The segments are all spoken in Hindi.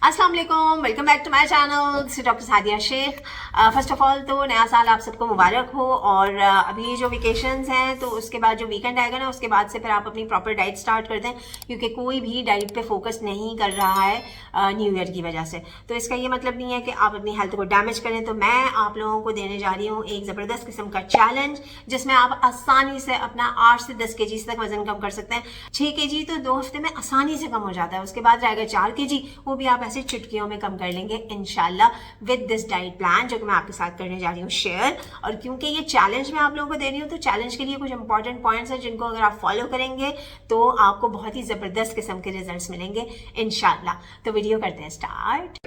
अस्सलाम वालेकुम, welcome back to my channel doctor Sadia Shaikh. First of all तो नया साल आप सबको मुबारक हो। और अभी जो वेकेशंस हैं तो उसके बाद जो वीकेंड आएगा ना, उसके बाद से फिर आप अपनी प्रॉपर डाइट स्टार्ट कर दें, क्योंकि कोई भी डाइट पे फोकस नहीं कर रहा है न्यू ईयर की वजह से। तो इसका ये मतलब नहीं है कि आप अपनी हेल्थ को डैमेज करें। तो मैं आप लोगों को देने जा रही हूँ एक ज़बरदस्त किस्म का चैलेंज, जिसमें आप आसानी से अपना 8 से 10 kg तक वजन कम कर सकते हैं। 6 kg तो 2 हफ्ते में आसानी से कम हो जाता है, उसके बाद रहेगा 4 kg, वो भी आप ऐसे चुटकियों में कम कर लेंगे इंशाल्लाह विद दिस डाइट प्लान जो कि मैं आपके साथ करने जा रही हूँ शेयर। और क्योंकि ये चैलेंज मैं आप लोगों को दे रही हूँ, तो चैलेंज के लिए कुछ इंपॉर्टेंट पॉइंट्स हैं जिनको अगर आप फॉलो करेंगे तो आपको बहुत ही ज़बरदस्त किस्म के रिजल्ट्स मिलेंगे इंशाल्लाह। तो वीडियो करते हैं स्टार्ट।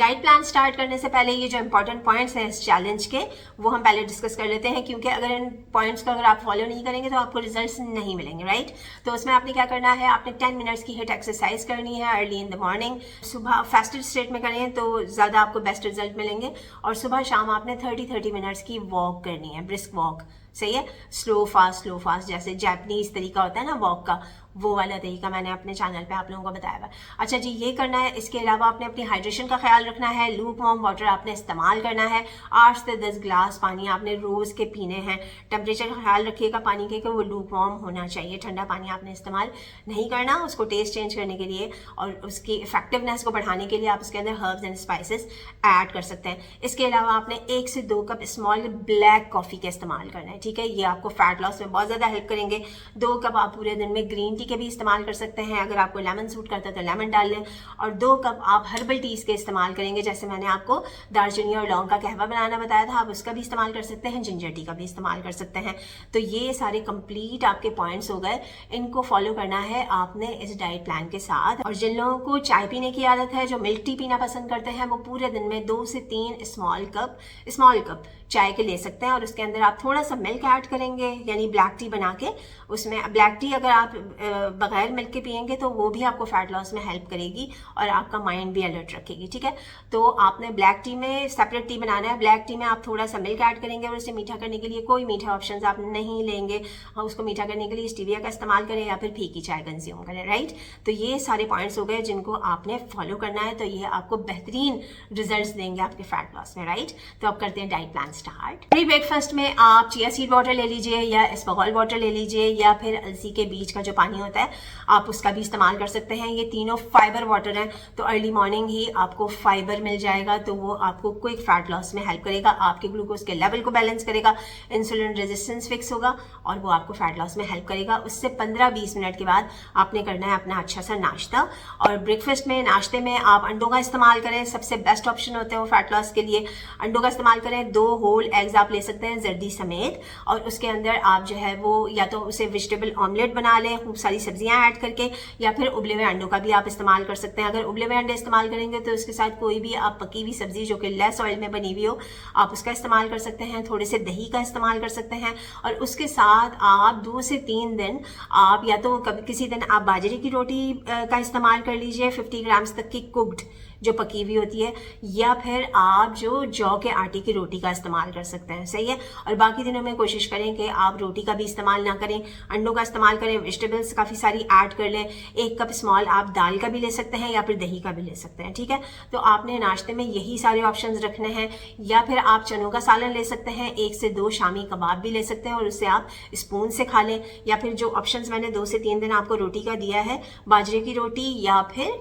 डाइट प्लान स्टार्ट करने से पहले ये जो इंपॉर्टेंट पॉइंट्स हैं इस चैलेंज के, वो हम पहले डिस्कस कर लेते हैं, क्योंकि अगर इन पॉइंट्स को अगर आप फॉलो नहीं करेंगे तो आपको रिजल्ट्स नहीं मिलेंगे, राइट। तो उसमें आपने क्या करना है, आपने 10 मिनट्स की हिट एक्सरसाइज करनी है अर्ली इन द मॉर्निंग। सुबह फास्टेड स्टेट में करें तो ज़्यादा आपको बेस्ट रिजल्ट मिलेंगे। और सुबह शाम आपने 30 मिनट्स की वॉक करनी है, ब्रिस्क वॉक, सही है। स्लो फास्ट जैसे जापानीज तरीका होता है ना वॉक का, वो वाला तरीका मैंने अपने चैनल पे आप लोगों को बताया हुआ। अच्छा जी, ये करना है। इसके अलावा आपने अपनी हाइड्रेशन का ख्याल रखना है। लूक वार्म वाटर आपने इस्तेमाल करना है। 8 से 10 ग्लास पानी आपने रोज़ के पीने हैं। टेम्परेचर का ख्याल रखिएगा पानी के कि वो लूक वार्म होना चाहिए, ठंडा पानी आपने इस्तेमाल नहीं करना। उसको टेस्ट चेंज करने के लिए और उसकी इफेक्टिवनेस को बढ़ाने के लिए आप उसके अंदर हर्ब्स एंड स्पाइसेस ऐड कर सकते हैं। इसके अलावा आपने 1 से 2 कप स्मॉल ब्लैक कॉफ़ी का इस्तेमाल करना है, ठीक है। ये आपको फैट लॉस में बहुत ज़्यादा हेल्प करेंगे। 2 कप आप पूरे दिन में ग्रीन टी के भी इस्तेमाल कर सकते हैं, अगर आपको लेमन सूट करता है तो लेमन डाल लें। और 2 कप आप हर्बल टीज के इस्तेमाल करेंगे, जैसे मैंने आपको दालचीनी और लौंग का कहवा बनाना बताया था, आप उसका भी इस्तेमाल कर सकते हैं, जिंजर टी का भी इस्तेमाल कर सकते हैं। तो ये सारे कंप्लीट आपके पॉइंट्स हो गए, इनको फॉलो करना है आपने इस डाइट प्लान के साथ। और जिन लोगों को चाय पीने की आदत है, जो मिल्क टी पीना पसंद करते हैं, वो पूरे दिन में 2 से 3 स्मॉल कप चाय के ले सकते हैं। और उसके अंदर आप थोड़ा सा मिल्क ऐड करेंगे, यानी ब्लैक टी बना के। उसमें ब्लैक टी अगर आप बगैर मिल्क के पियेंगे तो वो भी आपको फैट लॉस में हेल्प करेगी और आपका माइंड भी अलर्ट रखेगी, ठीक है। तो आपने ब्लैक टी में सेपरेट टी बनाना है। ब्लैक टी में आप थोड़ा सा मिल्क ऐड करेंगे और उसे मीठा करने के लिए कोई मीठा ऑप्शंस आप नहीं लेंगे। उसको मीठा करने के लिए स्टीविया का इस्तेमाल करें या फिर फीकी चाय कंज्यूम करें, राइट। तो ये सारे पॉइंट्स हो गए जिनको आपने फॉलो करना है। तो ये आपको बेहतरीन रिजल्ट देंगे आपके फैट लॉस में, राइट। तो अब करते हैं diet plan start. Pre breakfast में आप चिया सीड वाटर ले लीजिए या एस्पागोल वाटर ले लीजिए, या फिर अलसी के बीज का जो पानी होता है आप उसका भी इस्तेमाल कर सकते हैं। ये तीनों फाइबर वाटर हैं, तो अर्ली मॉर्निंग ही आपको फाइबर मिल जाएगा, तो वो आपको क्विक फैट लॉस में हेल्प करेगा, आपके ग्लूकोज के लेवल को बैलेंस करेगा, इंसुलिन रेजिस्टेंस फिक्स होगा और वो आपको फैट लॉस में हेल्प करेगा। उससे 15-20 मिनट के बाद आपने करना है अपना अच्छा सा नाश्ता। और ब्रेकफास्ट में, नाश्ते में आप अंडों का इस्तेमाल करें, सबसे बेस्ट ऑप्शन होते हैं वो फैट लॉस के लिए। अंडों का इस्तेमाल करें, 2 होल एग्स आप ले सकते हैं जर्दी समेत, और उसके अंदर आप जो है वो या तो उसे वेजिटेबल ऑमलेट बना लें खूब सारी सब्जियां ऐड करके, या फिर उबले हुए अंडों का भी आप इस्तेमाल कर सकते हैं। अगर उबले हुए अंडे इस्तेमाल करेंगे तो उसके साथ कोई भी आप पकी हुई सब्जी जो कि लेस ऑयल में बनी हुई हो आप उसका इस्तेमाल कर सकते हैं। थोड़े से दही का इस्तेमाल कर सकते हैं। और उसके साथ आप 2 से 3 दिन आप या तो कभी किसी दिन आप बाजरे की रोटी का इस्तेमाल कर लीजिए 50 ग्राम्स तक की कुक्ड जो पकी हुई होती है, या फिर आप जो जौ के आटे की रोटी का इस्तेमाल कर सकते हैं, सही है। और बाकी दिनों में कोशिश करें कि आप रोटी का भी इस्तेमाल ना करें, अंडों का इस्तेमाल करें, वेजिटेबल्स काफ़ी सारी ऐड कर लें। 1 कप स्मॉल आप दाल का भी ले सकते हैं या फिर दही का भी ले सकते हैं, ठीक है। तो आपने नाश्ते में यही सारे ऑप्शंस रखने हैं। या फिर आप चनों का सालन ले सकते हैं, 1 से 2 शामी कबाब भी ले सकते हैं और उससे आप स्पून से खा लें। या फिर जो ऑप्शंस मैंने 2 से 3 दिन आपको रोटी का दिया है, बाजरे की रोटी या फिर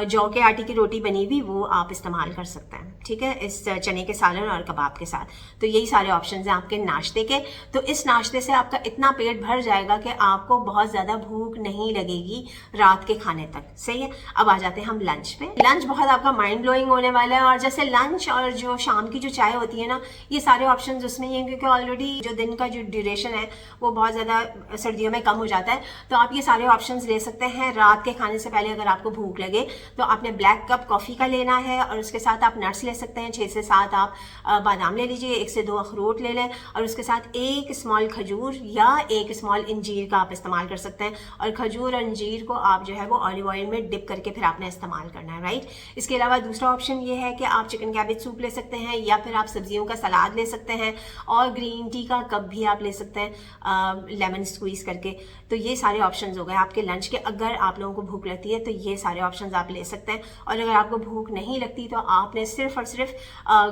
जौ के आटे की रोटी बनी हुई, वो आप इस्तेमाल कर सकते हैं, ठीक है, इस चने के सालन और कबाब के साथ। तो यही सारे ऑप्शंस हैं आपके नाश्ते के। तो इस नाश्ते से आपका इतना पेट भर जाएगा कि आपको बहुत ज़्यादा भूख नहीं लगेगी रात के खाने तक, सही है। अब आ जाते हैं हम लंच पे। लंच बहुत आपका माइंड ब्लोइंग होने वाला है। और जैसे लंच और जो शाम की जो चाय होती है ना, ये सारे ऑप्शंस उसमें ही हैं, क्योंकि ऑलरेडी जो दिन का जो ड्यूरेशन है वो बहुत ज़्यादा सर्दियों में कम हो जाता है। तो आप ये सारे ऑप्शंस ले सकते हैं। रात के खाने से पहले अगर आपको भूख लगे तो आपने ब्लैक कप कॉफ़ी कॉफ़ी का लेना है और उसके साथ आप नट्स ले सकते हैं, 6 से 7 आप बादाम ले लीजिए, 1 से 2 अखरोट ले लें और उसके साथ 1 स्मॉल खजूर या 1 स्मॉल अंजीर का आप इस्तेमाल कर सकते हैं। और खजूर और अंजीर को आप जो है वो ऑलिव ऑयल में डिप करके फिर आपने इस्तेमाल करना है, राइट। इसके अलावा दूसरा ऑप्शन ये है कि आप चिकन कैबेज सूप ले सकते हैं या फिर आप सब्जियों का सलाद ले सकते हैं और ग्रीन टी का कप भी आप ले सकते हैं लेमन स्क्वीज करके। तो ये सारे ऑप्शंस हो गए आपके लंच के। अगर आप लोगों को भूख लगती है तो ये सारे ऑप्शंस आप ले सकते हैं, और अगर आपको भूख नहीं लगती तो आपने सिर्फ और सिर्फ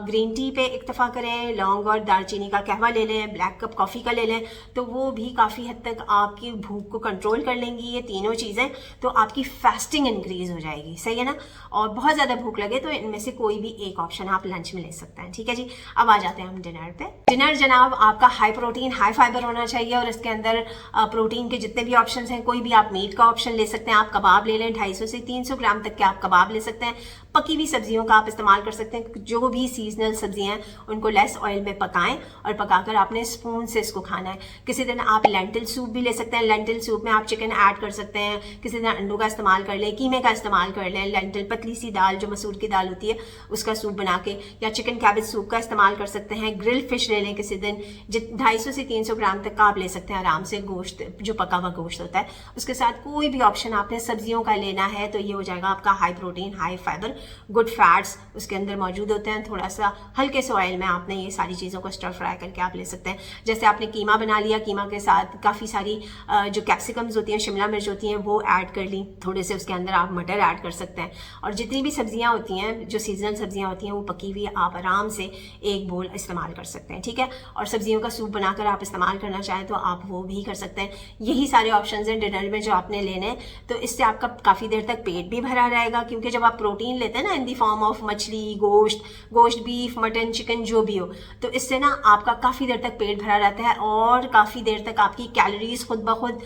ग्रीन टी पे इक्तफा करें, लौंग और दालचीनी का कहवा ले लें, ब्लैक कप कॉफ़ी का ले लें, तो वो भी काफ़ी हद तक आपकी भूख को कंट्रोल कर लेंगी ये तीनों चीज़ें। तो आपकी फास्टिंग इंक्रीज हो जाएगी, सही है ना। और बहुत ज़्यादा भूख लगे तो इनमें से कोई भी एक ऑप्शन आप लंच में ले सकते हैं, ठीक है जी। अब आ जाते हैं हम डिनर पे। डिनर जनाब आपका हाई प्रोटीन हाई फाइबर होना चाहिए और इसके अंदर प्रोटीन के जितने भी ऑप्शंस हैं, कोई भी आप मीट का ऑप्शन ले सकते हैं, आप कबाब ले लें, 250 से 300 ग्राम तक के आप कबाब ले सकते हैं। पकी हुई सब्जियों का आप इस्तेमाल कर सकते हैं, जो भी सीजनल सब्जियां हैं उनको लेस ऑयल में पकाएं और पकाकर आपने स्पून से इसको खाना है। किसी दिन आप लेंटिल सूप भी ले सकते हैं, लेंटिल सूप में आप चिकन ऐड कर सकते हैं, किसी दिन अंडों का इस्तेमाल कर लें, कीमे का इस्तेमाल कर लें, लेंटिल पतली सी दाल जो मसूर की दाल होती है उसका सूप बना के, या चिकन कैबेज सूप का इस्तेमाल कर सकते हैं। ग्रिल फिश ले लें किसी दिन, 250 से 300 ग्राम तक का आप ले सकते हैं आराम से, गोश्त जो पका हुआ गोश्त होता है उसके साथ कोई भी ऑप्शन आपने सब्जियों का लेना है तो ये हो जाएगा आपका high protein high fibre, good fats उसके अंदर मौजूद होते हैं। थोड़ा सा हल्के से ऑयल में आपने ये सारी चीज़ों को स्टर फ्राई करके आप ले सकते हैं। जैसे आपने कीमा बना लिया, कीमा के साथ काफ़ी सारी जो कैप्सिकम्स होती हैं, शिमला मिर्च होती हैं, वो ऐड कर ली, थोड़े से उसके अंदर आप मटर ऐड कर सकते हैं। और जितनी भी सब्जियां होती हैं जो सीजनल सब्जियां होती हैं वो पकी हुई आप आराम से एक बोल इस्तेमाल कर सकते हैं, ठीक है। और सब्जियों का सूप बनाकर आप इस्तेमाल करना चाहें तो आप वो भी कर सकते हैं। यही सारे ऑप्शन हैं डिनर में जो आपने लेने हैं। तो इससे आपका काफ़ी देर तक पेट भी भरा रहेगा, क्योंकि जब आप प्रोटीन लेते हैं ना इन दी फॉर्म ऑफ मछली, गोश्त, बीफ, मटन, चिकन जो भी हो, तो इससे ना आपका काफ़ी देर तक पेट भरा रहता है और काफ़ी देर तक आपकी कैलोरीज खुद ब खुद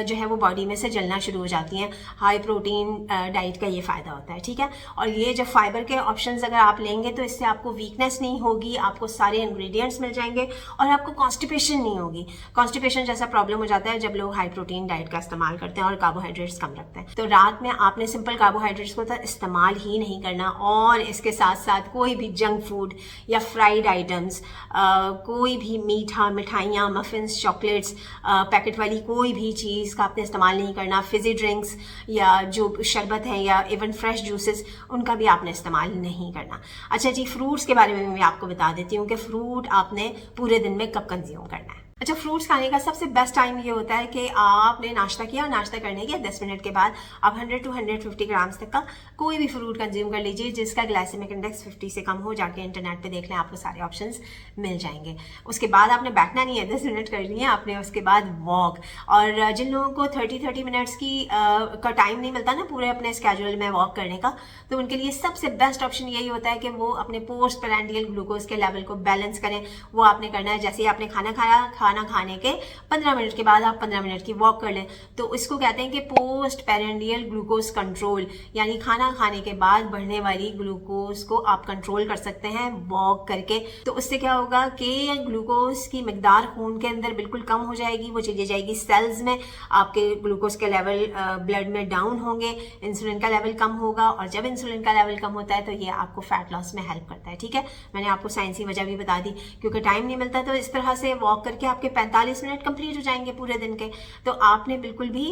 जो है वो बॉडी में से जलना शुरू हो जाती हैं। हाई प्रोटीन डाइट का ये फ़ायदा होता है, ठीक है। और ये जब फाइबर के ऑप्शंस अगर आप लेंगे तो इससे आपको वीकनेस नहीं होगी, आपको सारे इंग्रेडिएंट्स मिल जाएंगे और आपको कॉन्स्टिपेशन नहीं होगी। कॉन्स्टिपेशन जैसा प्रॉब्लम हो जाता है जब लोग हाई प्रोटीन डाइट का इस्तेमाल करते हैं और कार्बोहाइड्रेट्स कम रखते हैं। तो रात में आपने सिंपल कार्बोहाइड्रेट्स को तो इस्तेमाल ही नहीं करना, और इसके साथ साथ कोई भी जंक फूड या फ्राइड आइटम्स, कोई भी मीठा, मिठाइयाँ, मफिन्स, चॉकलेट्स, पैकेट वाली कोई भी चीज़ का आपने इस्तेमाल नहीं करना। फिजी ड्रिंक्स या जो शरबत है या इवन फ्रेश जूसेस उनका भी आपने इस्तेमाल नहीं करना। अच्छा जी, फ्रूट्स के बारे में मैं आपको बता देती हूँ कि फ्रूट आपने पूरे दिन में कब कंज्यूम करना है। अच्छा, फ्रूट्स खाने का सबसे बेस्ट टाइम ये होता है कि आपने नाश्ता किया, नाश्ता करने के 10 मिनट के बाद आप 100 to 150 ग्राम्स तक का कोई भी फ्रूट कंज्यूम कर लीजिए जिसका ग्लाइसेमिक इंडेक्स 50 से कम हो। जाके इंटरनेट पे देख लें, आपको सारे ऑप्शंस मिल जाएंगे। उसके बाद आपने बैठना नहीं है, 10 मिनट कर लिए आपने, उसके बाद वॉक। और जिन लोगों को 30 मिनट्स की का टाइम नहीं मिलता ना पूरे अपने स्केड्यूल में वॉक करने का, तो उनके लिए सबसे बेस्ट ऑप्शन यही होता है कि वो अपने पोस्ट पैरेंडियल ग्लूकोज के लेवल को बैलेंस करें। वो आपने करना है, जैसे आपने खाना खाया, खाना खाने के 15 मिनट के बाद आप 15 मिनट की वॉक कर लें। तो इसको कहते हैं कि पोस्ट पैरेंडियल ग्लूकोज कंट्रोल, यानी खाना खाने के बाद बढ़ने वाली ग्लूकोज को आप कंट्रोल कर सकते हैं वॉक करके। तो उससे क्या होगा कि ग्लूकोज की मिकदार खून के अंदर बिल्कुल कम हो जाएगी, वो चली जाएगी सेल्स में, आपके ग्लूकोज के लेवल ब्लड में डाउन होंगे, इंसुलिन का लेवल कम होगा, और जब इंसुलिन का लेवल कम होता है तो ये आपको फैट लॉस में हेल्प करता है, ठीक है। मैंने आपको साइंसी वजह भी बता दी, क्योंकि टाइम नहीं मिलता तो इस तरह से वॉक करके आपके 45 मिनट कंप्लीट हो जाएंगे पूरे दिन के। तो आपने बिल्कुल भी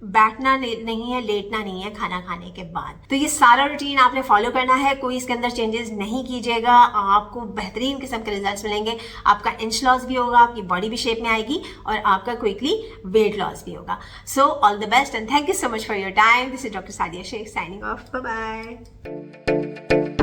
बैठना नहीं है, लेटना नहीं है खाना खाने के बाद। तो ये सारा रूटीन आपने फॉलो करना है, कोई इसके अंदर चेंजेस नहीं कीजिएगा, आपको बेहतरीन किस्म के रिजल्ट्स मिलेंगे। आपका इंच लॉस भी होगा, आपकी बॉडी भी शेप में आएगी और आपका क्विकली वेट लॉस भी होगा। So all the best and thank you so much for your time. This is doctor Sadia Shaikh signing off. Bye bye.